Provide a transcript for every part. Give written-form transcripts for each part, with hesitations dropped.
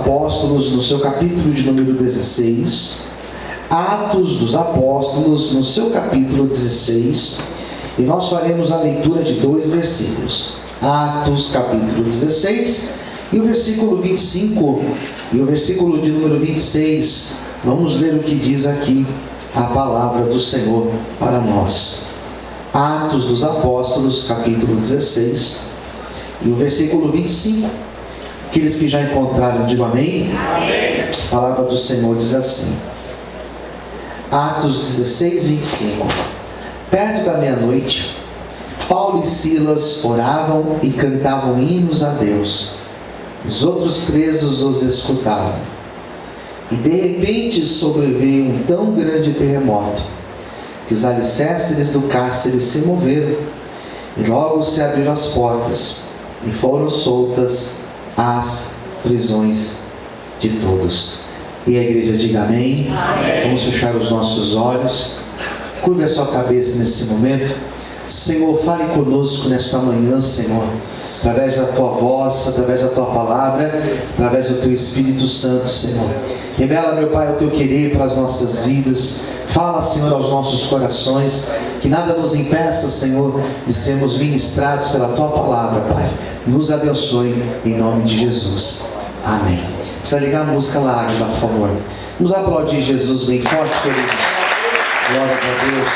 Apóstolos, no seu capítulo de número 16. Atos dos Apóstolos, no seu capítulo 16. E nós faremos a leitura de 2 versículos. Atos, capítulo 16, e o versículo 25, e o versículo de número 26. Vamos ler o que diz aqui a palavra do Senhor para nós. Atos dos Apóstolos, capítulo 16, e o versículo 25. Aqueles que já encontraram, digam amém. Amém. A palavra do Senhor diz assim. Atos 16, 25. Perto da meia-noite, Paulo e Silas oravam e cantavam hinos a Deus. Os outros presos os escutavam. E de repente sobreveio um tão grande terremoto, que os alicerces do cárcere se moveram, e logo se abriram as portas, e foram soltas as prisões de todos. E a igreja diga amém. Amém. Vamos fechar os nossos olhos. Curve a sua cabeça nesse momento. Senhor, fale conosco nesta manhã, Senhor, através da Tua voz, através da Tua palavra, através do Teu Espírito Santo, Senhor. Revela, meu Pai, o Teu querer para as nossas vidas. Fala, Senhor, aos nossos corações, que nada nos impeça, Senhor, de sermos ministrados pela Tua palavra, Pai. Nos abençoe, em nome de Jesus. Amém. Precisa ligar a música lá, Águida, por favor. Vamos aplaudir Jesus bem forte, queridos. Glórias a Deus.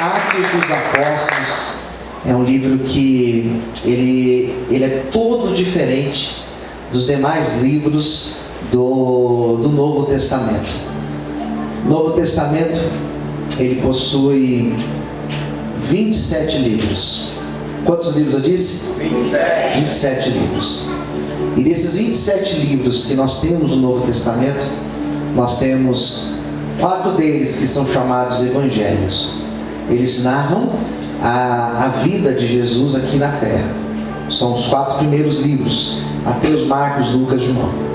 Atos dos Apóstolos é um livro que ele é todo diferente dos demais livros do Novo Testamento. O Novo Testamento, ele possui 27 livros. Quantos livros eu disse? 27. 27 livros. E desses 27 livros que nós temos no Novo Testamento, nós temos 4 deles que são chamados Evangelhos. Eles narram a vida de Jesus aqui na terra. São os 4 primeiros livros: Mateus, Marcos, Lucas, João.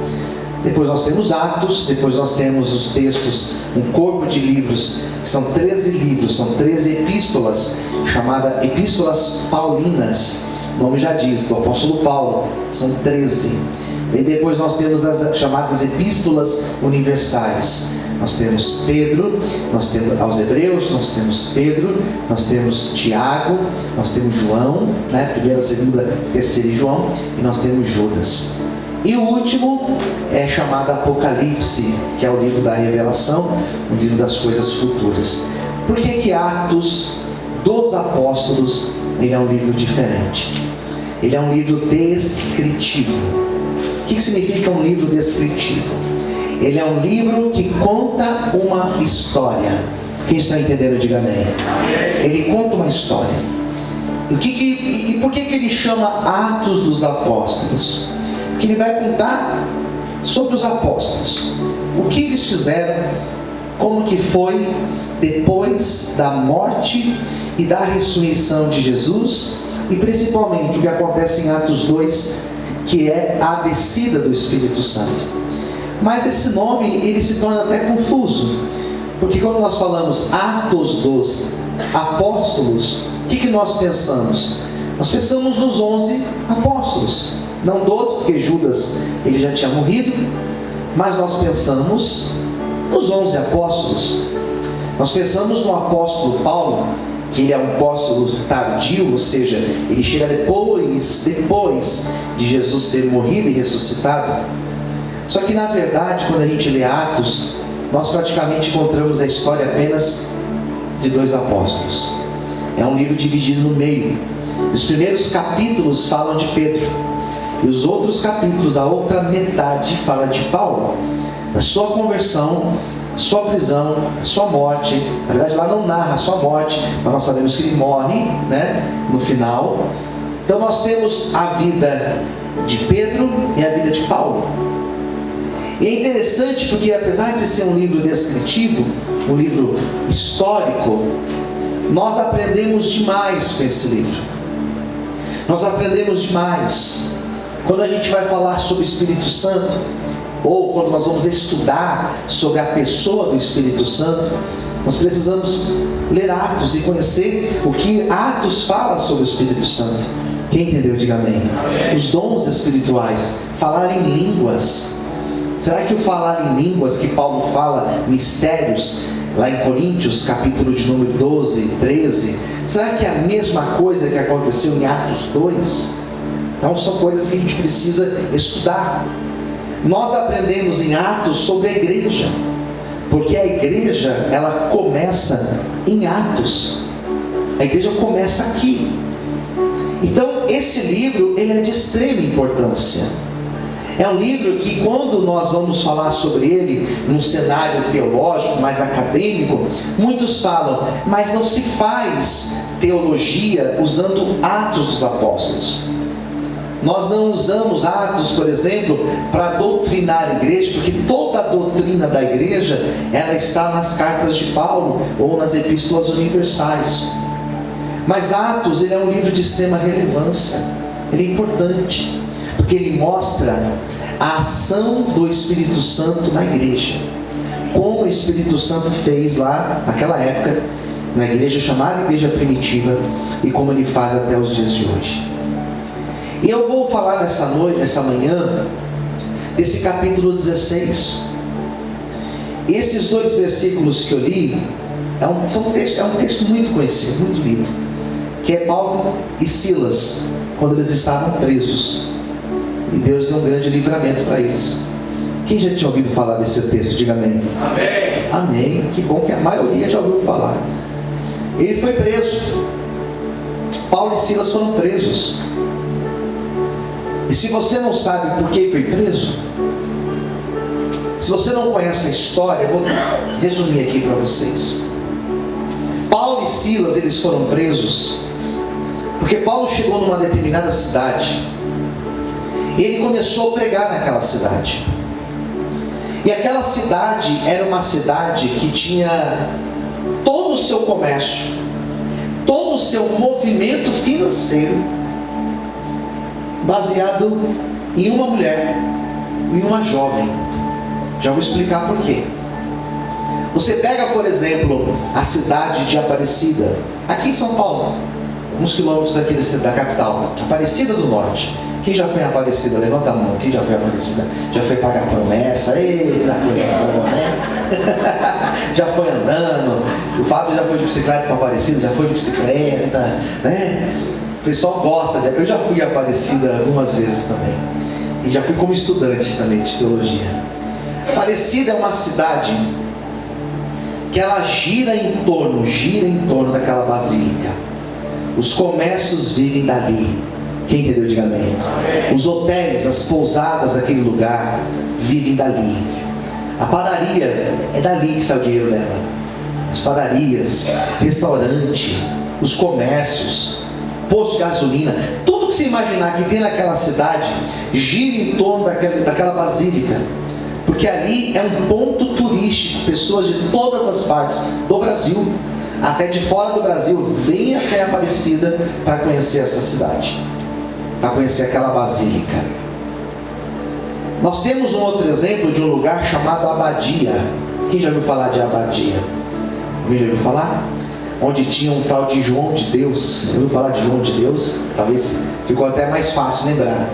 Depois nós temos Atos, depois nós temos os textos, um corpo de livros, que são 13 livros, são 13 epístolas, chamadas Epístolas Paulinas. O nome já diz, do apóstolo Paulo, são 13. E depois nós temos as chamadas Epístolas Universais. Nós temos Pedro, nós temos aos Hebreus, nós temos Pedro, nós temos Tiago, nós temos João, né? Primeira, segunda, terceira e João, e nós temos Judas. E o último é chamado Apocalipse, que é o livro da revelação, o livro das coisas futuras. Por que Atos dos Apóstolos ele é um livro diferente? Ele é um livro descritivo. O que significa um livro descritivo? Ele é um livro que conta uma história. Quem está entendendo, diga amém. Ele conta uma história. E por que ele chama Atos dos Apóstolos? Porque ele vai contar sobre os apóstolos, o que eles fizeram, como que foi depois da morte e da ressurreição de Jesus, e principalmente o que acontece em Atos 2, que é a descida do Espírito Santo. Mas esse nome ele se torna até confuso, porque quando nós falamos Atos dos Apóstolos, o que nós pensamos? Nós pensamos nos 11 apóstolos, não 12, porque Judas ele já tinha morrido, mas nós pensamos nos 11 apóstolos. Nós pensamos no apóstolo Paulo, que ele é um apóstolo tardio, ou seja, ele chega depois de Jesus ter morrido e ressuscitado. Só que na verdade, quando a gente lê Atos, nós praticamente encontramos a história apenas de 2 apóstolos. É um livro dividido no meio. Os primeiros capítulos falam de Pedro, e os outros capítulos, a outra metade, fala de Paulo, da sua conversão, sua prisão, sua morte. Na verdade lá não narra a sua morte, mas nós sabemos que ele morre, né, no final. Então nós temos a vida de Pedro e a vida de Paulo. E é interessante porque, apesar de ser um livro descritivo, um livro histórico, nós aprendemos demais com esse livro. Nós aprendemos demais quando a gente vai falar sobre o Espírito Santo, ou quando nós vamos estudar sobre a pessoa do Espírito Santo. Nós precisamos ler Atos e conhecer o que Atos fala sobre o Espírito Santo. Quem entendeu, diga amém. Os dons espirituais, falar em línguas. Será que o falar em línguas que Paulo fala, mistérios, lá em Coríntios, capítulo de número 12, 13, será que é a mesma coisa que aconteceu em Atos 2? Então são coisas que a gente precisa estudar. Nós aprendemos em Atos sobre a igreja, porque a igreja, ela começa em Atos. A igreja começa aqui. Então esse livro, ele é de extrema importância. É um livro que, quando nós vamos falar sobre ele num cenário teológico, mais acadêmico, muitos falam, mas não se faz teologia usando Atos dos Apóstolos. Nós não usamos Atos, por exemplo, para doutrinar a igreja, porque toda a doutrina da igreja, ela está nas cartas de Paulo, ou nas epístolas universais. Mas Atos, ele é um livro de extrema relevância, ele é importante, porque ele mostra a ação do Espírito Santo na igreja, como o Espírito Santo fez lá naquela época, na igreja chamada igreja primitiva, e como ele faz até os dias de hoje. E eu vou falar nessa manhã, desse capítulo 16. Esses 2 versículos que eu li, é um texto muito conhecido, muito lido, que é Paulo e Silas, quando eles estavam presos, e Deus deu um grande livramento para eles. Quem já tinha ouvido falar desse texto? Diga amém. Amém. Amém. Que bom que a maioria já ouviu falar. Ele foi preso. Paulo e Silas foram presos. E se você não sabe por que foi preso, se você não conhece a história, eu vou resumir aqui para vocês. Paulo e Silas, eles foram presos porque Paulo chegou numa determinada cidade e ele começou a pregar naquela cidade. E aquela cidade era uma cidade que tinha todo o seu comércio, todo o seu movimento financeiro baseado em uma mulher, em uma jovem. Já vou explicar por quê. Você pega, por exemplo, a cidade de Aparecida, aqui em São Paulo, uns quilômetros daqui da capital, Aparecida do Norte. Quem já foi em Aparecida? Levanta a mão. Quem já foi em Aparecida? Já foi pagar promessa? Eita, coisa boa, né? Já foi andando. O Fábio já foi de bicicleta para Aparecida, já foi de bicicleta, né? O pessoal gosta. Eu já fui em Aparecida algumas vezes também. E já fui como estudante também de teologia. Aparecida é uma cidade que ela gira em torno daquela basílica. Os comércios vivem dali. Quem entendeu, diga amém. Os hotéis, as pousadas daquele lugar vivem dali. A padaria é dali que sai o dinheiro dela. As padarias, restaurante, os comércios, posto de gasolina, tudo que você imaginar que tem naquela cidade gira em torno daquela basílica, porque ali é um ponto turístico. Pessoas de todas as partes do Brasil, até de fora do Brasil, vêm até Aparecida para conhecer essa cidade, para conhecer aquela basílica. Nós temos um outro exemplo de um lugar chamado Abadia. Quem já ouviu falar de Abadia? Alguém já ouviu falar? Onde tinha um tal de João de Deus. Já ouviu falar de João de Deus? Talvez ficou até mais fácil lembrar.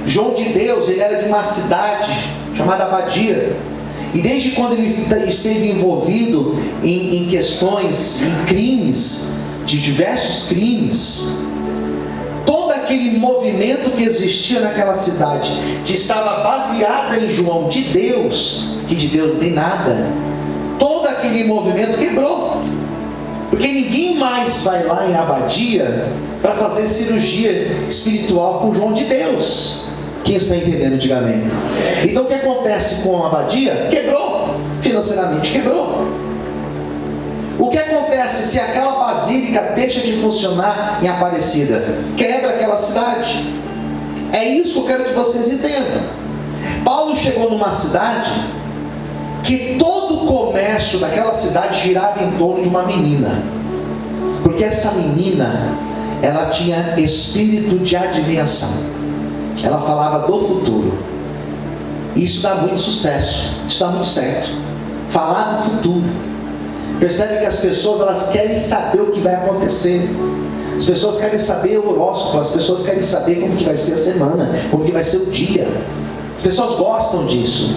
João de Deus, ele era de uma cidade chamada Abadia. E desde quando ele esteve envolvido em questões, em crimes, de diversos crimes, todo aquele movimento que existia naquela cidade, que estava baseada em João de Deus, que de Deus não tem nada, todo aquele movimento quebrou, porque ninguém mais vai lá em Abadia para fazer cirurgia espiritual com João de Deus. Quem está entendendo, diga amém. Então o que acontece com a Abadia? Quebrou, financeiramente quebrou. O que acontece se aquela basílica deixa de funcionar em Aparecida? Quebra aquela cidade. É isso que eu quero que vocês entendam. Paulo chegou numa cidade que todo o comércio daquela cidade girava em torno de uma menina, porque essa menina, ela tinha espírito de adivinhação. Ela falava do futuro. Isso dá muito sucesso, isso dá muito certo. Falar do futuro. Percebe que as pessoas, elas querem saber o que vai acontecer. As pessoas querem saber o horóscopo, as pessoas querem saber como que vai ser a semana, como que vai ser o dia. As pessoas gostam disso.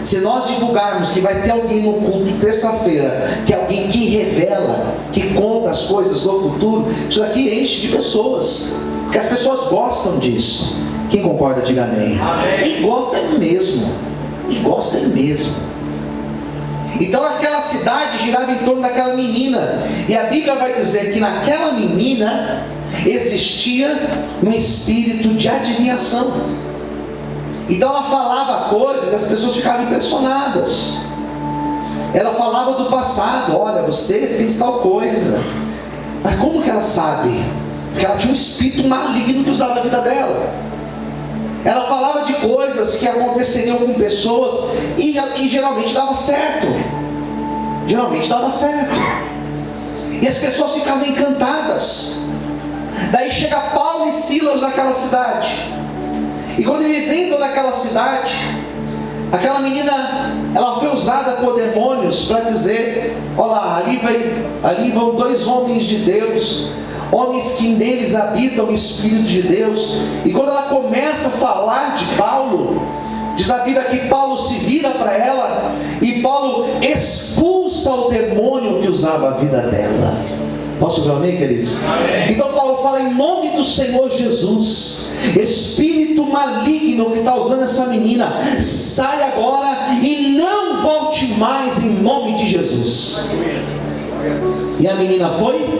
Se nós divulgarmos que vai ter alguém no culto terça-feira, que é alguém que revela, que conta as coisas do futuro, isso daqui enche de pessoas, porque as pessoas gostam disso. Quem concorda, diga amém. Amém. E gosta mesmo. E gosta mesmo. Então aquela cidade girava em torno daquela menina, e a Bíblia vai dizer que naquela menina existia um espírito de adivinhação. Então ela falava coisas e as pessoas ficavam impressionadas. Ela falava do passado: olha, você fez tal coisa. Mas como que ela sabe? Porque ela tinha um espírito maligno que usava a vida dela. Ela falava de coisas que aconteceriam com pessoas e geralmente dava certo. Geralmente dava certo. E as pessoas ficavam encantadas. Daí chega Paulo e Silas naquela cidade. E quando eles entram naquela cidade, aquela menina, ela foi usada por demônios para dizer: olha lá, ali vão 2 homens de Deus, homens que neles habitam o Espírito de Deus. E quando ela começa a falar de Paulo, diz a Bíblia que Paulo se vira para ela e Paulo expulsa o demônio que usava a vida dela. Posso ver amém, queridos? Amém. Então Paulo fala: em nome do Senhor Jesus, espírito maligno que está usando essa menina, sai agora e não volte mais, em nome de Jesus. E a menina foi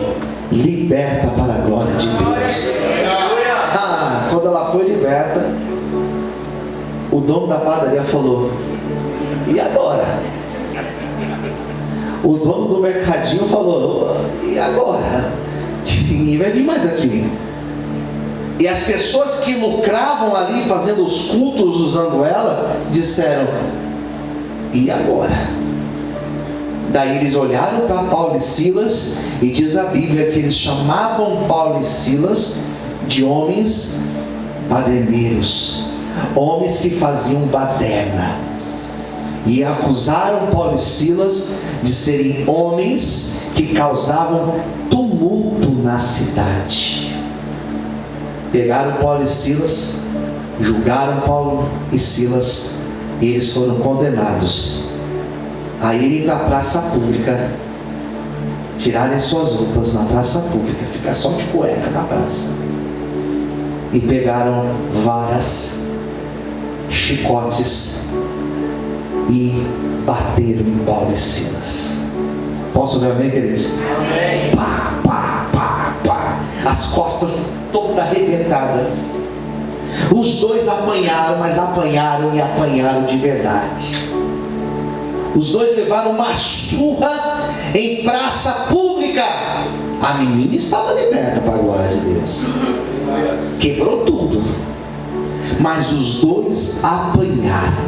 liberta para a glória de Deus. Quando ela foi liberta, o dono da padaria falou: e agora? O dono do mercadinho falou: e agora? Ninguém vai vir mais aqui. E as pessoas que lucravam ali fazendo os cultos usando ela, disseram: e agora? Daí eles olharam para Paulo e Silas, e diz a Bíblia que eles chamavam Paulo e Silas de homens baderneiros, homens que faziam baderna, e acusaram Paulo e Silas de serem homens que causavam tumulto na cidade. Pegaram Paulo e Silas, julgaram Paulo e Silas, e eles foram condenados a irem para a praça pública, tirarem suas roupas na praça pública, ficar só de cueca na praça, e pegaram varas, chicotes e bateram em Paulo e Silas. Posso ver amém, queridos? Amém. Pá, pá, pá, pá. As costas toda arrebentada. Os dois apanharam, mas apanharam e apanharam de verdade. Os dois levaram uma surra em praça pública. A menina estava liberta para a glória de Deus. Quebrou tudo. Mas os dois apanharam.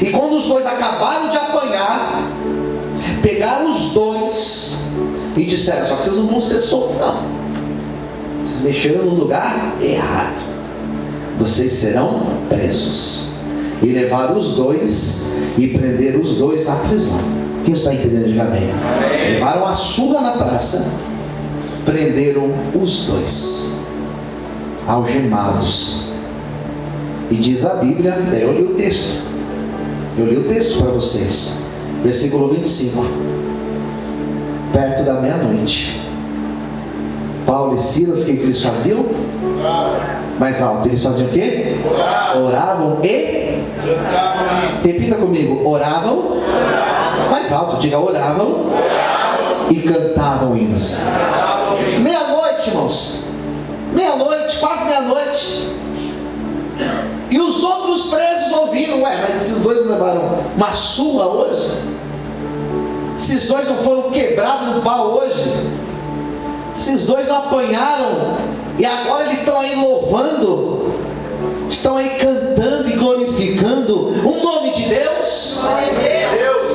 E quando os dois acabaram de apanhar, pegaram os dois e disseram: só que vocês não vão ser soltos, não. Vocês mexeram no lugar errado. Vocês serão presos. E levaram os dois e prenderam os dois na prisão. Quem está entendendo? Diga amém. Levaram a surra na praça, prenderam os dois, algemados. E diz a Bíblia, eu li o texto para vocês, versículo 25. Perto da meia-noite, Paulo e Silas, o que eles faziam? Mais alto, eles faziam o quê? Oravam e? Repita comigo: oravam. Mais alto, diga: oravam e cantavam hinos. Meia-noite, irmãos, meia-noite, quase meia-noite. E os outros presos ouviram: ué, mas esses dois não levaram uma surra hoje? Esses dois não foram quebrados no pau hoje? Esses dois não apanharam? E agora eles estão aí louvando, estão aí cantando e glorificando o nome de Deus?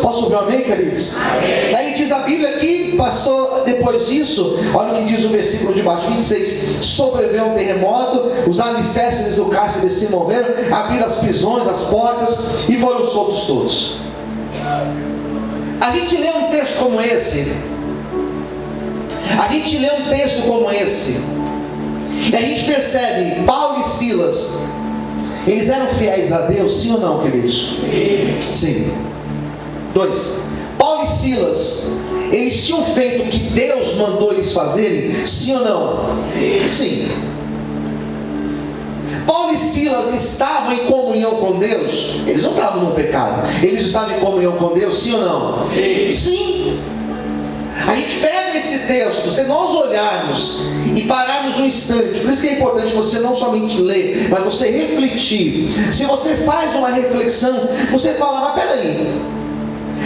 Posso ouvir amém, queridos? Amém. Daí diz a Bíblia que passou depois disso, olha o que diz o versículo de baixo, 26. Sobreveio um terremoto, os alicerces do cárcere se moveram, abriram as prisões, as portas, e foram soltos todos. A gente lê um texto como esse A gente lê um texto como esse, e a gente percebe, Paulo e Silas, eles eram fiéis a Deus, sim ou não, queridos? Sim. 2. Paulo e Silas, eles tinham feito o que Deus mandou eles fazerem, sim ou não? Sim. Paulo e Silas estavam em comunhão com Deus? Eles não estavam no pecado. Eles estavam em comunhão com Deus, sim ou não? Sim. A gente pega esse texto, se nós olharmos e pararmos um instante, por isso que é importante você não somente ler, mas você refletir. Se você faz uma reflexão, você fala, mas peraí,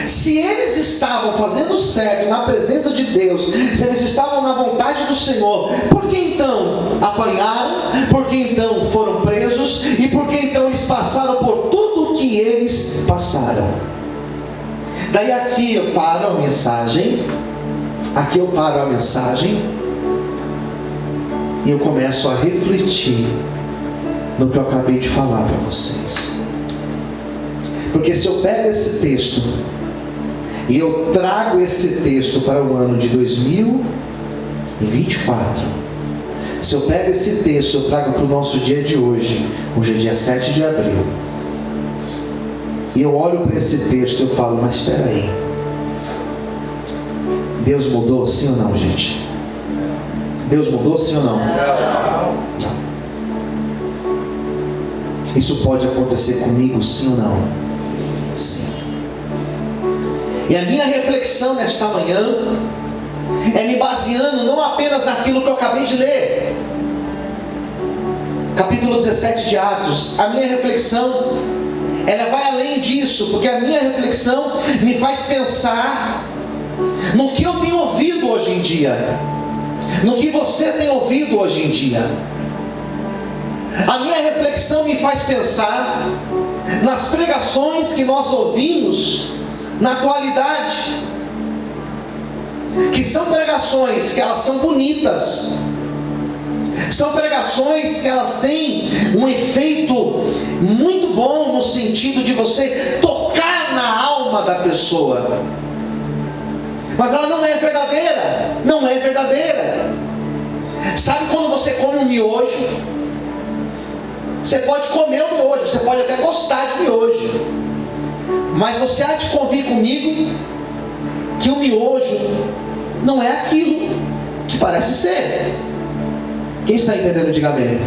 se eles estavam fazendo certo na presença de Deus, se eles estavam na vontade do Senhor, por que então apanharam? Por que então foram presos? E por que então eles passaram por tudo o que eles passaram? Daí aqui eu paro a mensagem, e eu começo a refletir no que eu acabei de falar para vocês. Porque se eu pego esse texto e eu trago esse texto para o ano de 2024, se eu pego esse texto e eu trago para o nosso dia de hoje, hoje é dia 7 de abril, e eu olho para esse texto e eu falo, mas espera aí, Deus mudou sim ou não, gente? Deus mudou sim ou não? Não. Isso pode acontecer comigo sim ou não? Sim. E a minha reflexão nesta manhã é me baseando não apenas naquilo que eu acabei de ler, capítulo 17 de Atos. A minha reflexão, ela vai além disso, porque a minha reflexão me faz pensar no que eu tenho ouvido hoje em dia, no que você tem ouvido hoje em dia. A minha reflexão me faz pensar nas pregações que nós ouvimos na atualidade, que são pregações que elas são bonitas, são pregações que elas têm um efeito muito bom no sentido de você tocar na alma da pessoa, mas ela não é verdadeira. Não é verdadeira. Sabe quando você come um miojo? Você pode comer o miojo, você pode até gostar de miojo, mas você há de convir comigo que o miojo não é aquilo que parece ser. Quem está entendendo, diga amém.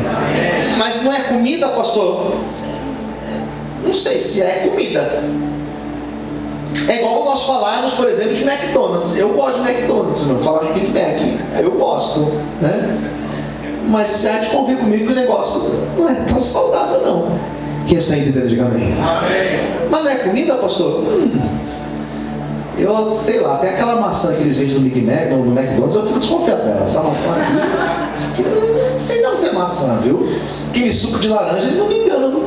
Mas não é comida, pastor? Não sei se é comida. É igual nós falarmos, por exemplo, de McDonald's. Eu gosto de McDonald's, não falar de Big Mac, eu gosto, né? Mas você há de convir comigo que o negócio não é tão saudável, não. Quem está entendendo, diga amém. Mas não é comida, pastor? Eu sei lá, até aquela maçã que eles vendem no Big Mac, no McDonald's, eu fico desconfiado dela. Essa maçã aqui, não sei não se é maçã, viu? Aquele suco de laranja, ele não me engana, não.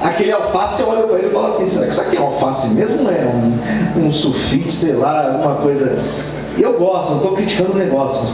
Aquele alface, eu olho para ele e falo assim, será que isso aqui é alface mesmo? Não é um sulfite, sei lá, alguma coisa. Eu gosto, não estou criticando o negócio,